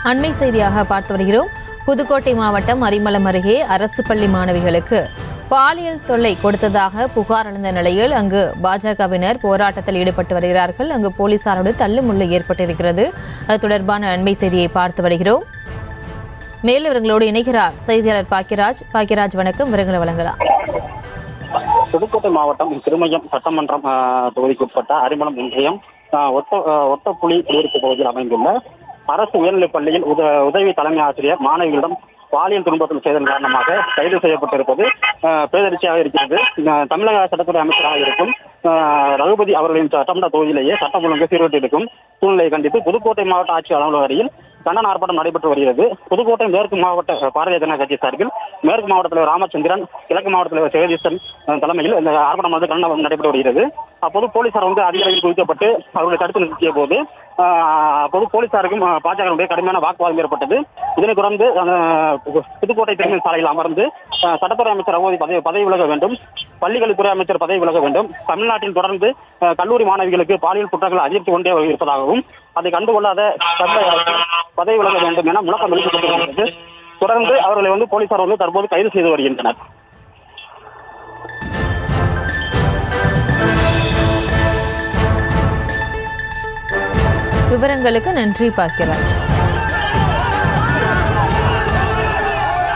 அண்மை செய்தியாக பார்த்து வருகிறோம். புதுக்கோட்டை மாவட்டம் அரிமளம் அருகே அரசு பள்ளி மாணவிகளுக்கு பாலியல் தொல்லை கொடுத்ததாக புகார் எழுந்த நிலையில் அங்கு பாஜகவினர் போராட்டத்தில் ஈடுபட்டு வருகிறார்கள். அங்கு போலீசாரோடு தள்ளுமுள்ளு ஏற்பட்டிருக்கிறது. அது தொடர்பான அண்மை செய்தியை பார்த்து வருகிறோம். மேலும் இவர்களோடு இணைகிறார் செய்தியாளர் பாக்கியராஜ். வணக்கம், விவரங்களை வழங்கலாம். புதுக்கோட்டை மாவட்டம் திருமயம் சட்டமன்றம் தொகுதிக்குட்பட்ட அரிமளம் ஒன்றியம் ஒட்டப்புலி குடியிருப்பு பகுதியில் அமைந்துள்ள அரசு உயர்நிலைப் பள்ளியில் உதவி தலைமை ஆசிரியர் மாணவிகளிடம் பாலியல் துன்புறுத்தல் செய்ததன் காரணமாக கைது செய்யப்பட்டிருப்பது பேரதிர்ச்சியாக இருக்கிறது. தமிழக சட்டத்துறை அமைச்சராக இருக்கும் ரகுபதி அவர்களின் சட்டமன்ற தொகுதியிலேயே சட்டம் ஒழுங்கு சீர்கட்டிருக்கும் சூழ்நிலையை கண்டித்து புதுக்கோட்டை மாவட்ட ஆட்சியர் அலுவலகத்தில் கண்டன ஆர்ப்பாட்டம் நடைபெற்று வருகிறது. புதுக்கோட்டை மேற்கு மாவட்ட பாரதிய ஜனதா கட்சி சார்பில் மேற்கு மாவட்ட தலைவர் ராமச்சந்திரன், கிழக்கு மாவட்ட தலைவர் ஜெகதீசன் தலைமையில் இந்த ஆர்ப்பாட்டம் கண்டனம் நடைபெற்று வருகிறது. அப்போது போலீசார் அதிகாரிகள் குவிக்கப்பட்டு அவர்களை தடுத்து நிறுத்திய போது போலீசாருக்கும் பாஜகவுடைய கடுமையான வாக்குவாதம் ஏற்பட்டது. இதனைத் தொடர்ந்து புதுக்கோட்டை திருமண சாலையில் அமர்ந்து சட்டத்துறை அமைச்சர் ரகுபதி பதவி விலக வேண்டும், பள்ளிக்கல்வித்துறை அமைச்சர் பதவி விலக வேண்டும், தமிழ்நாட்டில் தொடர்ந்து கல்லூரி மாணவிகளுக்கு பாலியல் குற்றங்கள் அதிகரித்து கொண்டே இருப்பதாகவும் அதை கண்டுகொள்ளாத பதவி விலக வேண்டும் என முழக்கம் எழுப்பப்பட்டிருக்கிறது. தொடர்ந்து அவர்களை போலீசார் தற்போது கைது செய்து வருகின்றனர். விவரங்களுக்கு நன்றி பாக்கியராஜ்.